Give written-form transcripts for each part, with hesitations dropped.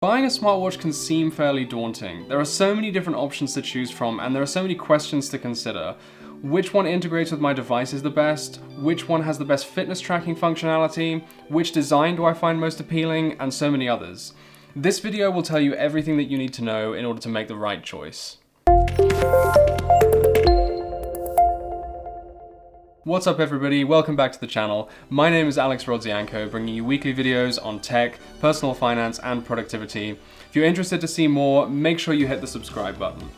Buying a smartwatch can seem fairly daunting. There are so many different options to choose from, and there are so many questions to consider. Which one integrates with my device is the best? Which one has the best fitness tracking functionality? Which design do I find most appealing? And so many others. This video will tell you everything that you need to know in order to make the right choice. What's up everybody, welcome back to the channel. My name is Alex Rodzianko, bringing you weekly videos on tech, personal finance and productivity. If you're interested to see more, make sure you hit the subscribe button.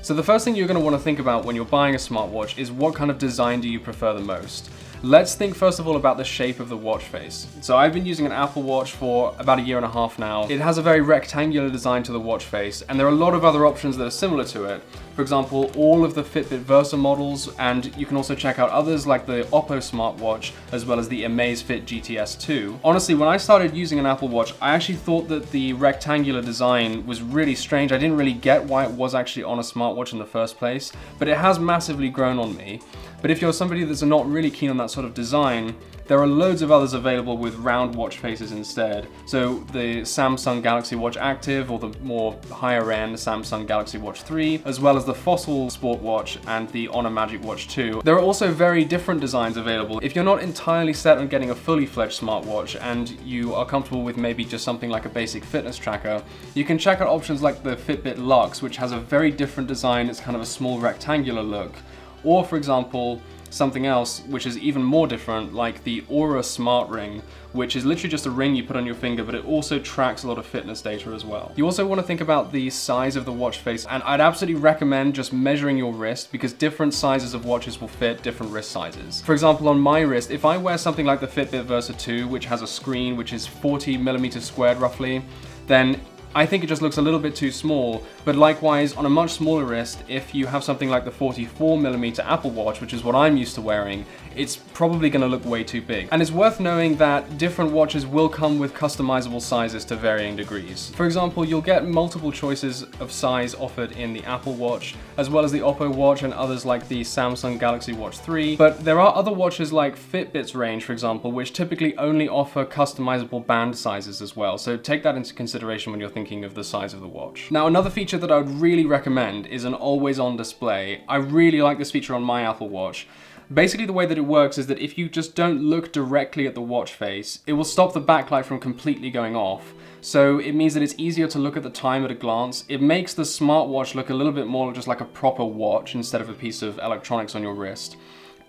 So the first thing you're going to want to think about when you're buying a smartwatch is what kind of design do you prefer the most? Let's think first of all about the shape of the watch face. So I've been using an Apple Watch for about a year and a half now. It has a very rectangular design to the watch face, and there are a lot of other options that are similar to it. For example, all of the Fitbit Versa models, and you can also check out others like the Oppo smartwatch, as well as the Amazfit GTS 2. Honestly, when I started using an Apple Watch, I actually thought that the rectangular design was really strange. I didn't really get why it was actually on a smartwatch in the first place, but it has massively grown on me. But if you're somebody that's not really keen on that sort of design, there are loads of others available with round watch faces instead. So the Samsung Galaxy Watch Active, or the more higher end Samsung Galaxy Watch 3, as well as the Fossil Sport Watch and the Honor Magic Watch 2. There are also very different designs available. If you're not entirely set on getting a fully fledged smartwatch and you are comfortable with maybe just something like a basic fitness tracker, you can check out options like the Fitbit Luxe, which has a very different design. It's kind of a small rectangular look. Or for example, something else which is even more different, like the Aura Smart Ring, which is literally just a ring you put on your finger, but it also tracks a lot of fitness data as well. You also want to think about the size of the watch face, and I'd absolutely recommend just measuring your wrist, because different sizes of watches will fit different wrist sizes. For example, on my wrist, if I wear something like the Fitbit Versa 2, which has a screen which is 40 millimeters squared roughly, then I think it just looks a little bit too small. But likewise, on a much smaller wrist, if you have something like the 44mm Apple Watch, which is what I'm used to wearing, it's probably going to look way too big. And it's worth knowing that different watches will come with customizable sizes to varying degrees. For example, you'll get multiple choices of size offered in the Apple Watch, as well as the Oppo Watch and others like the Samsung Galaxy Watch 3. But there are other watches like Fitbit's range, for example, which typically only offer customizable band sizes as well. So take that into consideration when you're thinking of the size of the watch. Now, another feature that I would really recommend is an always-on display. I really like this feature on my Apple Watch. Basically, the way that it works is that if you just don't look directly at the watch face, it will stop the backlight from completely going off. So it means that it's easier to look at the time at a glance. It makes the smartwatch look a little bit more just like a proper watch instead of a piece of electronics on your wrist.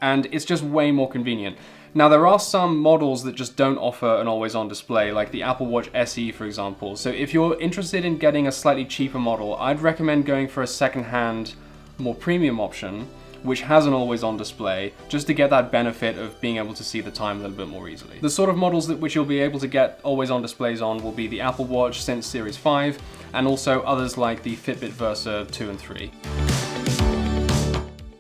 And it's just way more convenient. Now, there are some models that just don't offer an always-on display, like the Apple Watch SE, for example. So if you're interested in getting a slightly cheaper model, I'd recommend going for a second-hand, more premium option, which has an always-on display, just to get that benefit of being able to see the time a little bit more easily. The sort of models which you'll be able to get always-on displays on will be the Apple Watch since Series 5, and also others like the Fitbit Versa 2 and 3.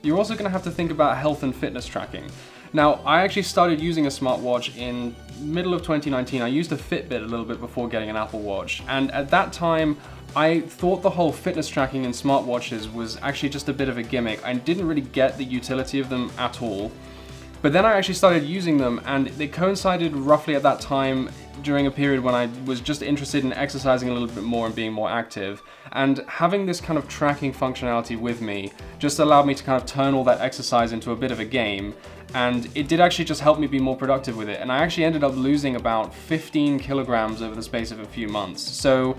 You're also going to have to think about health and fitness tracking. Now, I actually started using a smartwatch in middle of 2019. I used a Fitbit a little bit before getting an Apple Watch, and at that time, I thought the whole fitness tracking in smartwatches was actually just a bit of a gimmick. I didn't really get the utility of them at all. But then I actually started using them, and they coincided roughly at that time during a period when I was just interested in exercising a little bit more and being more active. And having this kind of tracking functionality with me just allowed me to kind of turn all that exercise into a bit of a game. And it did actually just help me be more productive with it. And I actually ended up losing about 15 kilograms over the space of a few months. So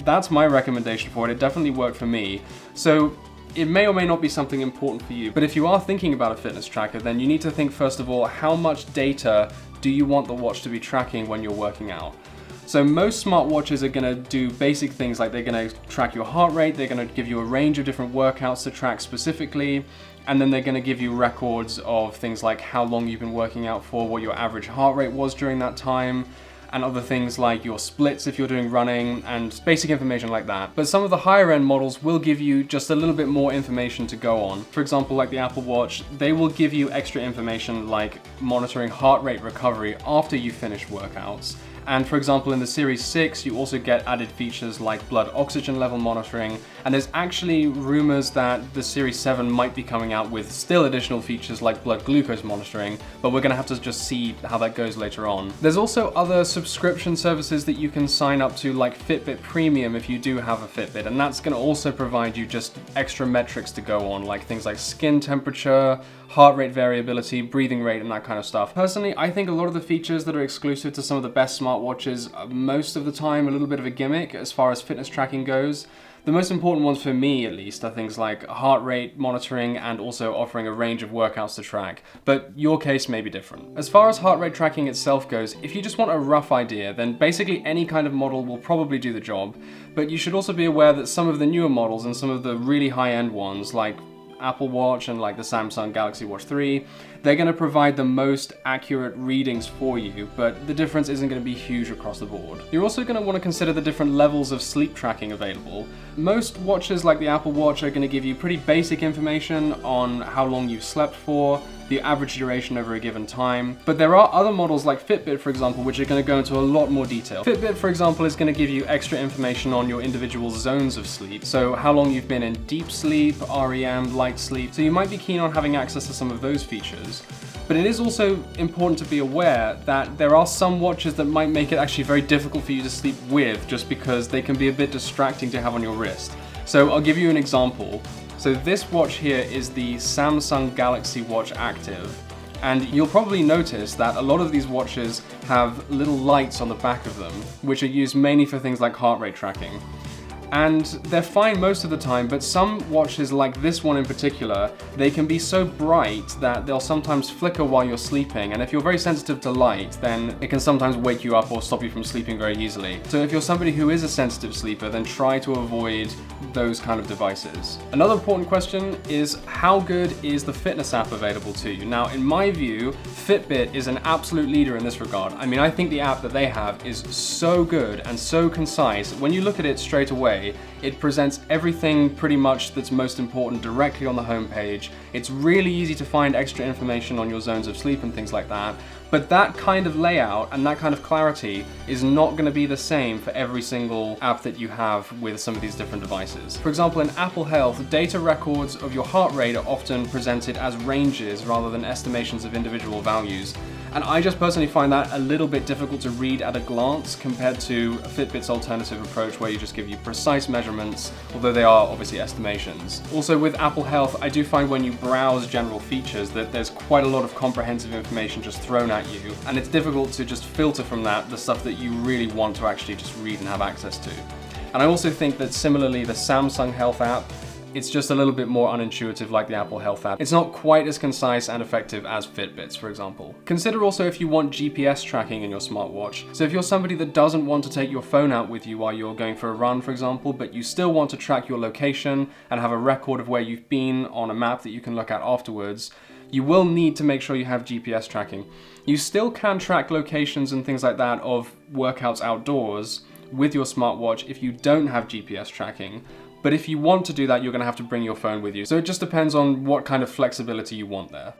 that's my recommendation for it. It definitely worked for me. So it may or may not be something important for you, but if you are thinking about a fitness tracker, then you need to think first of all, how much data do you want the watch to be tracking when you're working out? So most smartwatches are going to do basic things like they're going to track your heart rate, they're going to give you a range of different workouts to track specifically, and then they're going to give you records of things like how long you've been working out for, what your average heart rate was during that time, and other things like your splits if you're doing running, and basic information like that. But some of the higher end models will give you just a little bit more information to go on. For example, like the Apple Watch, they will give you extra information like monitoring heart rate recovery after you finish workouts, And for example, in the Series 6, you also get added features like blood oxygen level monitoring, and there's actually rumors that the Series 7 might be coming out with still additional features like blood glucose monitoring, but we're gonna have to just see how that goes later on. There's also other subscription services that you can sign up to, like Fitbit Premium if you do have a Fitbit, and that's gonna also provide you just extra metrics to go on, like things like skin temperature, heart rate variability, breathing rate, and that kind of stuff. Personally, I think a lot of the features that are exclusive to some of the best smartwatches are most of the time a little bit of a gimmick as far as fitness tracking goes. The most important ones for me, at least, are things like heart rate monitoring and also offering a range of workouts to track, but your case may be different. As far as heart rate tracking itself goes, if you just want a rough idea, then basically any kind of model will probably do the job, but you should also be aware that some of the newer models and some of the really high-end ones, like Apple Watch and like the Samsung Galaxy Watch 3, they're going to provide the most accurate readings for you, but the difference isn't going to be huge across the board. You're also going to want to consider the different levels of sleep tracking available. Most watches like the Apple Watch are going to give you pretty basic information on how long you've slept for, the average duration over a given time, but there are other models like Fitbit, for example, which are going to go into a lot more detail. Fitbit, for example, is going to give you extra information on your individual zones of sleep, so how long you've been in deep sleep, REM, light sleep, so you might be keen on having access to some of those features. But it is also important to be aware that there are some watches that might make it actually very difficult for you to sleep with, just because they can be a bit distracting to have on your wrist. So I'll give you an example. So this watch here is the Samsung Galaxy Watch Active, and you'll probably notice that a lot of these watches have little lights on the back of them, which are used mainly for things like heart rate tracking. And they're fine most of the time, but some watches, like this one in particular, they can be so bright that they'll sometimes flicker while you're sleeping, and if you're very sensitive to light, then it can sometimes wake you up or stop you from sleeping very easily. So if you're somebody who is a sensitive sleeper, then try to avoid those kind of devices. Another important question is, how good is the fitness app available to you? Now, in my view, Fitbit is an absolute leader in this regard. I mean, I think the app that they have is so good and so concise. When you look at it straight away, it presents everything pretty much that's most important directly on the homepage. It's really easy to find extra information on your zones of sleep and things like that. But that kind of layout and that kind of clarity is not going to be the same for every single app that you have with some of these different devices. For example, in Apple Health, data records of your heart rate are often presented as ranges rather than estimations of individual values. And I just personally find that a little bit difficult to read at a glance compared to Fitbit's alternative approach where you just give you precise measurements, although they are obviously estimations. Also with Apple Health, I do find when you browse general features that there's quite a lot of comprehensive information just thrown at you, and it's difficult to just filter from that the stuff that you really want to actually just read and have access to. And I also think that similarly, the Samsung Health app, it's just a little bit more unintuitive like the Apple Health app. It's not quite as concise and effective as Fitbit's, for example. Consider also if you want GPS tracking in your smartwatch. So if you're somebody that doesn't want to take your phone out with you while you're going for a run, for example, but you still want to track your location and have a record of where you've been on a map that you can look at afterwards, you will need to make sure you have GPS tracking. You still can track locations and things like that of workouts outdoors with your smartwatch if you don't have GPS tracking. But if you want to do that, you're going to have to bring your phone with you. So it just depends on what kind of flexibility you want there.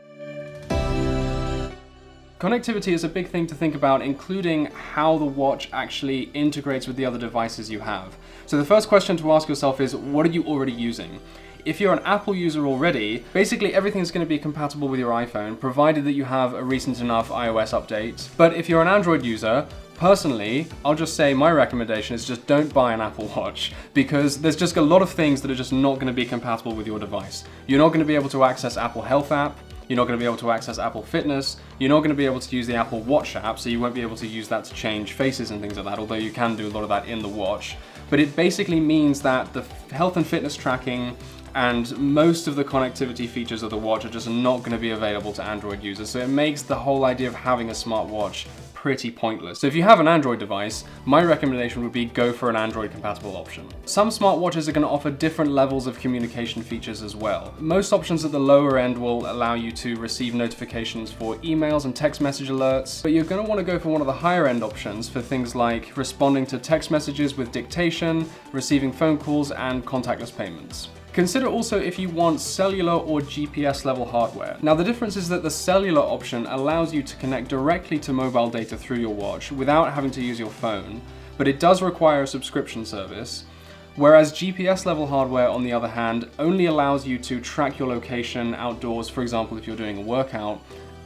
Connectivity is a big thing to think about, including how the watch actually integrates with the other devices you have. So the first question to ask yourself is, what are you already using? If you're an Apple user already, basically everything is going to be compatible with your iPhone, provided that you have a recent enough iOS update. But if you're an Android user, personally, I'll just say my recommendation is just don't buy an Apple Watch, because there's just a lot of things that are just not going to be compatible with your device. You're not going to be able to access Apple Health app, you're not going to be able to access Apple Fitness, you're not going to be able to use the Apple Watch app, so you won't be able to use that to change faces and things like that, although you can do a lot of that in the watch. But it basically means that the health and fitness tracking and most of the connectivity features of the watch are just not going to be available to Android users, so it makes the whole idea of having a smartwatch pretty pointless. So if you have an Android device, my recommendation would be go for an Android compatible option. Some smartwatches are going to offer different levels of communication features as well. Most options at the lower end will allow you to receive notifications for emails and text message alerts, but you're going to want to go for one of the higher end options for things like responding to text messages with dictation, receiving phone calls, and contactless payments. Consider also if you want cellular or GPS level hardware. Now the difference is that the cellular option allows you to connect directly to mobile data through your watch without having to use your phone, but it does require a subscription service. Whereas GPS level hardware, on the other hand, only allows you to track your location outdoors, for example if you're doing a workout,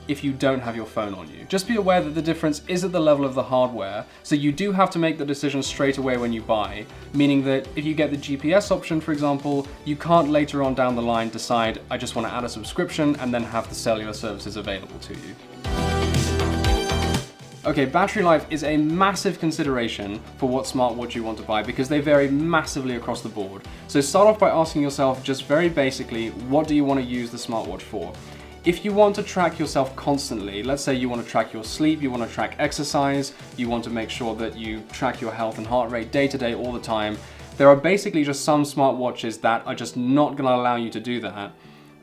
if you don't have your phone on you. Just be aware that the difference is at the level of the hardware, so you do have to make the decision straight away when you buy, meaning that if you get the GPS option, for example, you can't later on down the line decide, I just want to add a subscription and then have the cellular services available to you. Okay, battery life is a massive consideration for what smartwatch you want to buy because they vary massively across the board. So start off by asking yourself just very basically, what do you want to use the smartwatch for? If you want to track yourself constantly, let's say you want to track your sleep, you want to track exercise, you want to make sure that you track your health and heart rate day to day all the time, there are basically just some smartwatches that are just not going to allow you to do that,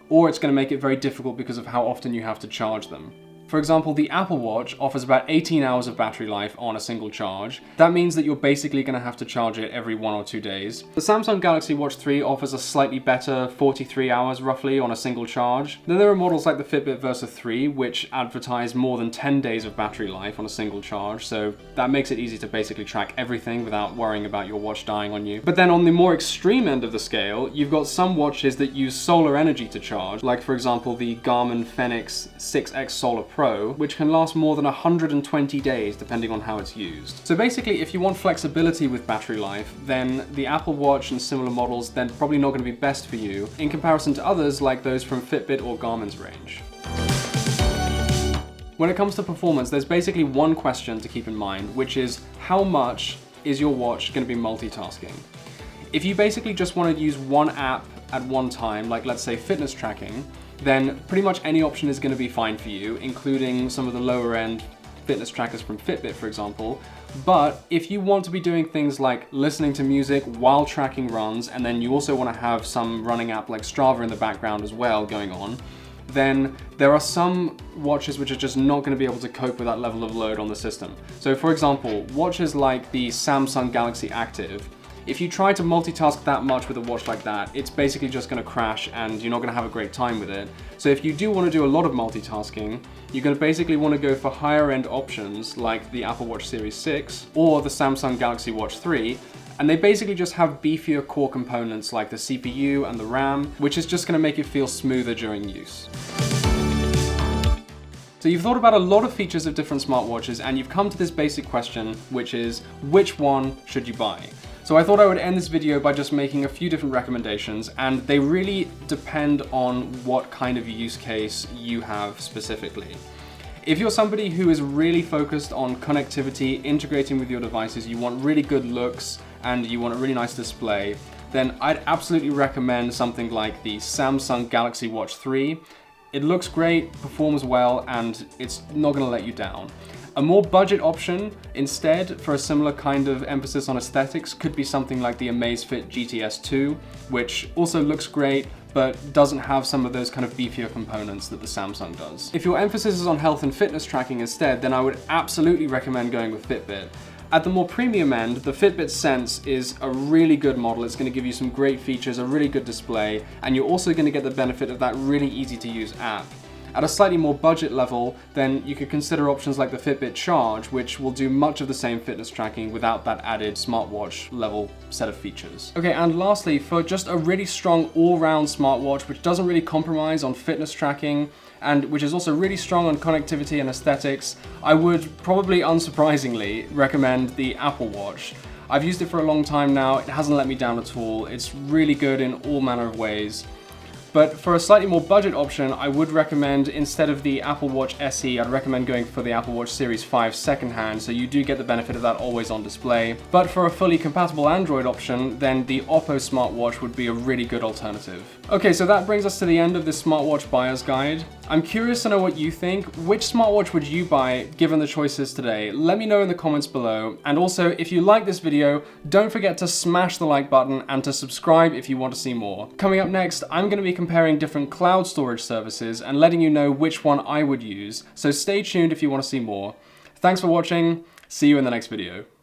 or it's going to make it very difficult because of how often you have to charge them. For example, the Apple Watch offers about 18 hours of battery life on a single charge. That means that you're basically going to have to charge it every 1 or 2 days. The Samsung Galaxy Watch 3 offers a slightly better 43 hours roughly on a single charge. Then there are models like the Fitbit Versa 3, which advertise more than 10 days of battery life on a single charge, so that makes it easy to basically track everything without worrying about your watch dying on you. But then on the more extreme end of the scale, you've got some watches that use solar energy to charge, like for example the Garmin Fenix 6X Solar Pro, which can last more than 120 days depending on how it's used. So basically, if you want flexibility with battery life, then the Apple Watch and similar models, they're probably not going to be best for you in comparison to others like those from Fitbit or Garmin's range. When it comes to performance, there's basically one question to keep in mind, which is how much is your watch going to be multitasking? If you basically just want to use one app at one time, like let's say fitness tracking, then pretty much any option is going to be fine for you, including some of the lower end fitness trackers from Fitbit, for example. But if you want to be doing things like listening to music while tracking runs, and then you also want to have some running app like Strava in the background as well going on, then there are some watches which are just not going to be able to cope with that level of load on the system. So for example, watches like the Samsung Galaxy Active, if you try to multitask that much with a watch like that, it's basically just going to crash and you're not going to have a great time with it. So if you do want to do a lot of multitasking, you're going to basically want to go for higher end options like the Apple Watch Series 6 or the Samsung Galaxy Watch 3, and they basically just have beefier core components like the CPU and the RAM, which is just going to make it feel smoother during use. So you've thought about a lot of features of different smartwatches and you've come to this basic question, which is, which one should you buy? So I thought I would end this video by just making a few different recommendations, and they really depend on what kind of use case you have specifically. If you're somebody who is really focused on connectivity, integrating with your devices, you want really good looks, and you want a really nice display, then I'd absolutely recommend something like the Samsung Galaxy Watch 3. It looks great, performs well, and it's not going to let you down. A more budget option, instead, for a similar kind of emphasis on aesthetics, could be something like the Amazfit GTS 2, which also looks great, but doesn't have some of those kind of beefier components that the Samsung does. If your emphasis is on health and fitness tracking instead, then I would absolutely recommend going with Fitbit. At the more premium end, the Fitbit Sense is a really good model. It's going to give you some great features, a really good display, and you're also going to get the benefit of that really easy to use app. At a slightly more budget level, then you could consider options like the Fitbit Charge, which will do much of the same fitness tracking without that added smartwatch level set of features. Okay, and lastly, for just a really strong all-round smartwatch, which doesn't really compromise on fitness tracking, and which is also really strong on connectivity and aesthetics, I would probably unsurprisingly recommend the Apple Watch. I've used it for a long time now, it hasn't let me down at all, it's really good in all manner of ways. But for a slightly more budget option, I would recommend, instead of the Apple Watch SE, I'd recommend going for the Apple Watch Series 5 secondhand, so you do get the benefit of that always on display. But for a fully compatible Android option, then the Oppo smartwatch would be a really good alternative. Okay, so that brings us to the end of this smartwatch buyer's guide. I'm curious to know what you think. Which smartwatch would you buy given the choices today? Let me know in the comments below. And also, if you like this video, don't forget to smash the like button and to subscribe if you want to see more. Coming up next, I'm going to be comparing different cloud storage services and letting you know which one I would use. So stay tuned if you want to see more. Thanks for watching. See you in the next video.